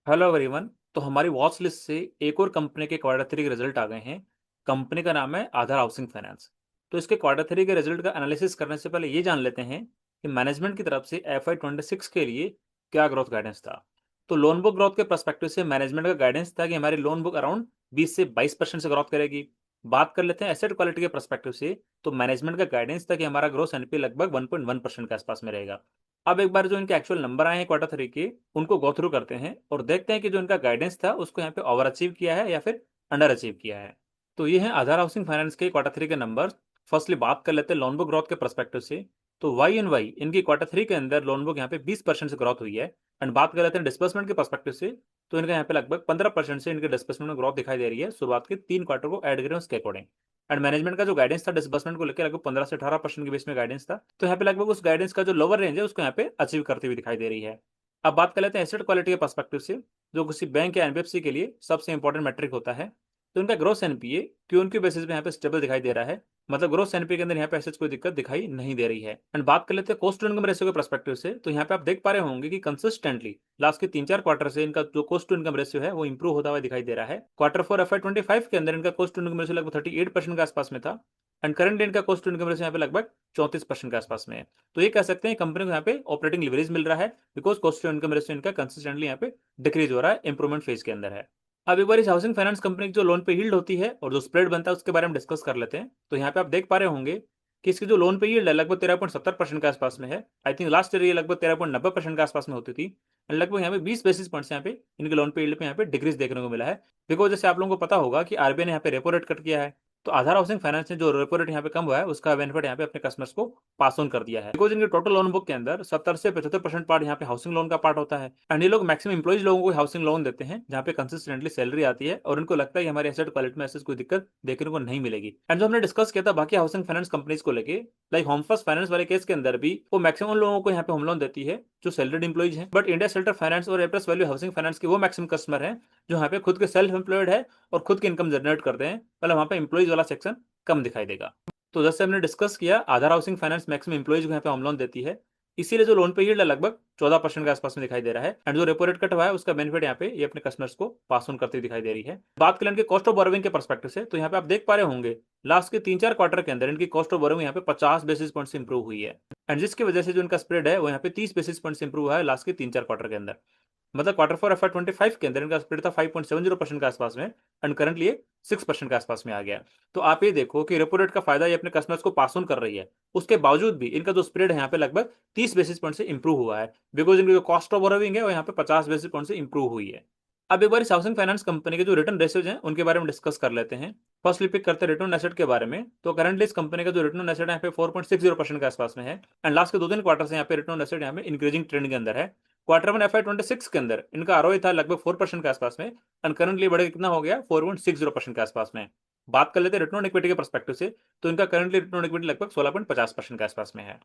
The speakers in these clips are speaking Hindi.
Hello everyone. तो हमारी वॉच लिस्ट से एक और कंपनी के क्वार्टर थ्री के रिजल्ट आ गए हैं। कंपनी का नाम है आधार हाउसिंग फाइनेंस। तो इसके क्वार्टर थ्री के रिजल्ट का एनालिसिस करने से पहले ये जान लेते हैं कि मैनेजमेंट की तरफ से FY 26 के लिए क्या ग्रोथ गाइडेंस था। तो लोन बुक ग्रोथ के पर्सपेक्टिव से मैनेजमेंट का गाइडेंस था कि हमारी लोन बुक अराउंड 20 से 22% से ग्रोथ करेगी। बात कर लेते हैं एसेट क्वालिटी के पर्सपेक्टिव से। तो मैनेजमेंट का गाइडेंस था कि हमारा ग्रोस एनपी लगभग 1.1% के आसपास में रहेगा। अब एक बार जो इनके एक्चुअल नंबर आए हैं क्वार्टर थ्री के, उनको गो थ्रू करते हैं और देखते हैं कि जो इनका गाइडेंस था उसको यहाँ पे ओवर अचीव किया है या फिर अंडर अचीव किया है। तो ये है आधार हाउसिंग फाइनेंस के क्वार्टर थ्री के नंबर। फर्स्टली बात कर लेते हैं लोन बुक ग्रोथ के परस्पेक्टिव से। तो वाई एन वाई इनकी क्वार्टर थ्री के अंदर लोन बुक यहाँ पे 20% से ग्रोथ हुई है। एंड बात कर लेते हैं डिस्बर्समेंट के परस्पेक्टिव से। तो इनका यहाँ पे लगभग 15% से इनके डिस्बर्समेंट में ग्रोथ दिखाई दे रही है, शुरुआत के 3 क्वार्टर को ऐड करें उसके अकॉर्डिंग। एंड मैनेजमेंट का जो गाइडेंस था डिसबर्समेंट को लेकर लगभग 15 से 18% के बीच में गाइडेंस था। तो यहाँ पे लगभग उस गाइडेंस का जो लोअर रेंज है उसको यहाँ पे अचीव करती हुई दिखाई दे रही है। अब बात कर लेते हैं एसेट क्वालिटी के पर्सपेक्टिव से, जो किसी बैंक या एनबीएफसी के लिए सबसे इंपॉर्टेंट मैट्रिक होता है। तो इनका ग्रोस एनपीए क्यू के बेसिस पे यहाँ पे स्टेबल दिखाई दे रहा है। मतलब ग्रोस एनपीए के अंदर यहाँ पे ऐसे कोई दिक्कत दिखाई नहीं दे रही है। एंड बात कर लेते हैं कॉस्ट टू इनकम रेशियो के पर्सपेक्टिव से। तो यहाँ पे आप देख पा रहे होंगे कि कंसिस्टेंटली लास्ट के 3-4 क्वार्टर से इनका जो कॉस्ट टू इनकम रेशियो है वो इंप्रूव होता हुआ दिखाई दे रहा है। क्वार्टर 4 FY 25 के अंदर इनका कॉस्ट टू इनकम रेशियो लगभग 38% के आसपास में था। एंड करंट इनका कॉस्ट टू इनकम रेशियो यहाँ पे लगभग 34% के आसपास में है। तो ये कह सकते हैं कंपनी को यहाँ पे ऑपरेटिंग लिवरेज मिल रहा है, because cost to income ratio इनका कंसिस्टेंटली यहाँ पे डिक्रीज हो रहा है, इंप्रूवमेंट फेज के अंदर है। अब एक बार इस हाउसिंग फाइनेंस कंपनी की जो लोन पे यील्ड होती है और जो स्प्रेड बनता है उसके बारे में डिस्कस कर लेते हैं। तो यहाँ पे आप देख पा रहे होंगे कि इसकी जो लोन पे यील्ड है लगभग 13.70% के आसपास में है। आई थिंक लास्ट ईयर ये लगभग 13.90% के आसपास में होती थी। एंड लगभग यहाँ पे 20 बेसिस पॉइंट्स यहाँ पे इनके लोन पे यील्ड पे यहाँ पे डिक्रीज देखने को मिला है। बिकॉज जैसे आप लोगों को पता होगा कि आरबीआई ने यहाँ पे रेपो रेट कट किया है। तो आधार हाउसिंग फाइनेंस ने जो रेपो रेट यहाँ पे कम हुआ है उसका बेनिफिट यहाँ पे अपने कस्टमर्स को पास ऑन कर दिया है। बिकॉज इनके टोटल लोन बुक के अंदर 70 से 75% पार्ट यहाँ पे हाउसिंग लोन का पार्ट होता है। एंड ये लोग मैक्सिमम इंप्लॉइज लोगों को हाउसिंग लोन देते हैं जहाँ पे कंसिस्टेंटली सैलरी आती है और उनको लगता है कि हमारी एसेट क्वालिटी में ऐसे कोई दिक्कत देखने को नहीं मिलेगी। एंड जो हमने डिस्कस किया था बाकी हाउसिंग फाइनेंस कंपनीज को लेके, लाइक होम फर्स्ट फाइनेंस वाले केस के अंदर भी वो मैक्सिमम लोगों को यहाँ पे होम लोन देती है जो सैलरीड इंप्लॉइज हैं। बट इंडिया शेल्टर फाइनेंस और एप्रेस वैल्यू हाउसिंग फाइनेंस के वो मैक्सिमम कस्टमर हैं जो यहाँ पे खुद के सेल्फ एम्प्लॉयड है और खुद की इनकम जनरेट करते हैं, मतलब वहाँ पे इंप्लॉइज वाला सेक्शन कम दिखाई देगा। तो जैसे हमने डिस्कस किया आधार हाउसिंग फाइनेंस मैक्सिमम इंप्लॉइज को यहाँ पे होम लोन देती है, इसीलिए जो लोन पे यील्ड है लगभग 14% के आसपास में दिखाई दे रहा है। एंड जो रेपो रेट कट हुआ है उसका बेनिफिट यहाँ पे ये अपने कस्टमर्स को पास ऑन करती दिखाई दे रही है। बात करें इनके कॉस्ट ऑफ बोरोविंग के पर्सपेक्टिव से, तो यहाँ पे आप देख पा रहे होंगे लास्ट के 3-4 क्वार्टर के अंदर इनकी कॉस्ट ऑफ बोरोविंग यहाँ पे 50 बेसिस पॉइंट से इंप्रूव हुई है। एंड जिसकी वजह से जो इनका स्प्रेड है वो यहाँ पे 30 बेसिस पॉइंट से इंप्रूव हुआ है लास्ट के 3-4 क्वार्टर के अंदर। मतलब क्वार्टर 4 FY 25 के अंदर इनका स्प्रेड था 5.70% के आसपास में। एंड करंटली ये 6% के आसपास में आ गया। तो आप ये देखो कि रेपो रेट का फायदा ये अपने कस्टमर्स को पास ऑन कर रही है, उसके बावजूद भी इनका जो स्प्रेड है यहाँ पे लगभग 30 बेसिस पॉइंट से इंप्रूव हुआ है। बिकॉज इनकी जो कॉस्ट ऑफ बोरोविंग है वो यहाँ पे 50 बेसिस पॉइंट से इंप्रूव हुई है। अब एक बार इस हाउसिंग फाइनेंस कंपनी के जो रिटर्न रेशियोज हैं उनके बारे में डिस्कस कर लेते हैं। फर्स्टली पिक करते हैं रिटर्न एसेट के बारे में। तो करंटली इस कंपनी का जो रिटर्न एसेट है यहाँ पे 4.60% के आसपास में है। एंड लास्ट के 2-3 क्वार्टर से यहाँ पे रिटर्न एसेट यहाँ पे इंक्रीजिंग ट्रेंड के अंदर है। क्वार्टर 1 FY 26 के अंदर इनका आरओई था लगभग 4% के आसपास में। एंड करंटली बढ़े कितना हो गया 4.60% के आसपास में। बात कर लेते हैं रिटर्न इक्विटी के पर्सपेक्टिव से। तो इनका करंटली रिटर्न इक्विटी लगभग 16.50% के आसपास में है।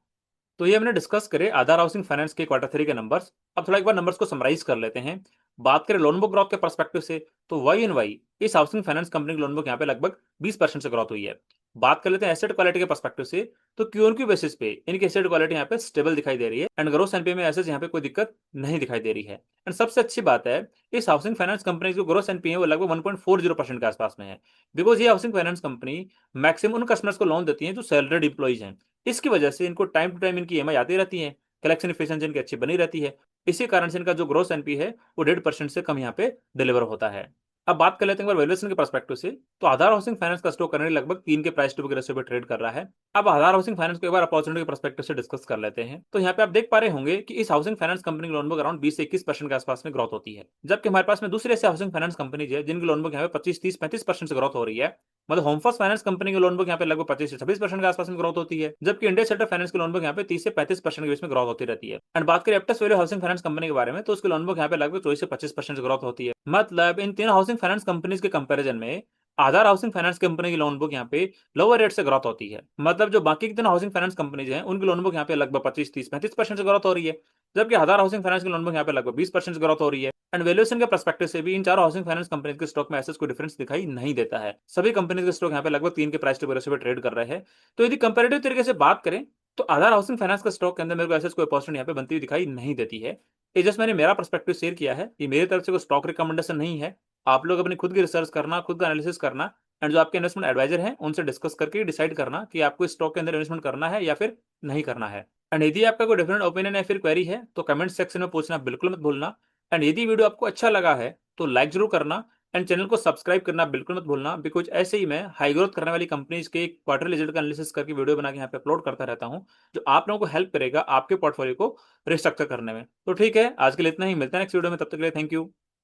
तो ये हमने डिस्कस करे आधार हाउसिंग फाइनेंस के क्वार्टर थ्री के नंबर्स। अब थोड़ा एक बार नंबर्स को समराइज कर लेते हैं। बात करें लोन बुक ग्रोथ के पर्सपेक्टिव से, तो वाई एन वाई इस हाउसिंग फाइनेंस कंपनी की लोन बुक यहाँ पे लगभग 20% से ग्रोथ हुई है। बात कर लेते हैं एसेट क्वालिटी के पर्सपेक्टिव से। तो क्यू बेसिस पे इनकी एसेट क्वालिटी यहाँ पे स्टेबल दिखाई दे रही है। एंड ग्रोस एनपीए में ऐसे यहाँ पे कोई दिक्कत नहीं दिखाई दे रही है। एंड सबसे अच्छी बात है इस हाउसिंग फाइनेंस कंपनी जो ग्रोस एनपीए है वो लगभग 1.40% के आसपास में है। बिकॉज ये हाउसिंग फाइनेंस कंपनी मैक्सिमम उन कस्टमर्स को लोन देती है जो सैलरीड इंप्लॉइज हैं। इसकी वजह से इनको टाइम टू टाइम इनकी ईएमआई आती रहती है, कलेक्शन एफिशिएंसी इनकी अच्छी बनी रहती है। इसी कारण से इनका जो ग्रोस एनपी है वो 1.5% से कम यहाँ पे डिलीवर होता है। अब बात कर लेते हैं वैल्यूएशन के पर्सपेक्टिव से। तो आधार हाउसिंग फाइनेंस का स्टॉक करंटली लगभग 3 के प्राइस टू बुक रेशियो पे ट्रेड कर रहा है। अब आधार हाउसिंग फाइनेंस को एक बार अपॉर्चुनिटी के पर्सपेक्टिव से डिस्कस कर लेते हैं। तो यहाँ पे आप देख पा रहे होंगे कि इस हाउसिंग फाइनेंस कंपनी की लोन बुक अराउंड 20 से 21% के आसपास में ग्रोथ होती है, जबकि हमारे पास में दूसरी ऐसे हाउसिंग फाइनेंस कंपनीज है जिनकी लोन बुक यहाँ पे 25, 30, 35% से ग्रोथ हो रही है। मतलब होम फर्स्ट फाइनेंस कंपनी की लोन बुक यहाँ पे लगभग 25 से 26% के आसपास में ग्रोथ होती है, जबकि इंडिया शेल्टर फाइनेंस की लोन बुक यहाँ पे 30 से 35% के बीच में ग्रोथ होती रहती है। एंड बात करें Aptus value housing finance company के बारे में, तो उसकी लोन बुक यहाँ पे लगभग 24 से 25% ग्रोथ होती है। मतलब इन तीन हाउसिंग फाइनेंस कंपनीज के कंपेरिजन में आधार हाउसिंग फाइनेंस कंपनी की लोन बुक यहाँ पे लोअर रेट से ग्रोथ होती है। मतलब जो बाकी की तीन हाउसिंग फाइनेंस कंपनीज हैं उनकी लोन बुक यहाँ पे लगभग 25, 30, 35% से ग्रोथ हो रही है, जबकि आधार हाउसिंग फाइनेंस की लोन बुक यहाँ पे लगभग 20% से ग्रोथ हो रही है। एंड वैल्यूएशन के पर्सपेक्टिव से भी इन चारों हाउसिंग फाइनेंस कंपनीज के स्टॉक में ऐसा कोई डिफरेंस दिखाई नहीं देता है। सभी कंपनीज के स्टॉक यहाँ पे लगभग 3 के प्राइस टू रेशियो पे ट्रेड कर रहे हैं। तो यदि कंपैरेटिव तरीके से बात करें तो आधार हाउसिंग फाइनेंस का स्टॉक के अंदर मेरे को ऐसे कोई अपॉर्चुनिटी यहाँ पे बनती हुई दिखाई नहीं देती है। ये जस्ट मैंने मेरा पर्सपेक्टिव शेयर किया है। ये मेरी तरफ से कोई स्टॉक रिकमेंडेशन नहीं है। आप लोग अपनी खुद की रिसर्च करना, खुद का एनालिसिस करना एंड जो आपके इन्वेस्टमेंट एडवाइजर हैं उनसे डिस्कस करके डिसाइड करना कि आपको इस स्टॉक के अंदर इन्वेस्टमेंट करना है या फिर नहीं करना है। एंड यदि आपका कोई डिफरेंट ओपिनियन या फिर क्वेरी है तो कमेंट सेक्शन में पूछना बिल्कुल मत भूलना। एंड यदि वीडियो आपको अच्छा लगा है तो लाइक जरूर करना एंड चैनल को सब्सक्राइब करना बिल्कुल मत भूलना, बिकॉज ऐसे ही मैं हाई ग्रोथ करने वाली कंपनीज के क्वार्टर रिजल्ट का एनालिसिस करके वीडियो बना के यहाँ पे अपलोड करता रहता हूँ, जो आप लोगों को हेल्प करेगा आपके पोर्टफोलियो को रिस्ट्रक्चर करने में। तो ठीक है, आज के लिए इतना ही, मिलते हैं नेक्स्ट वीडियो में, तब तक के लिए थैंक यू।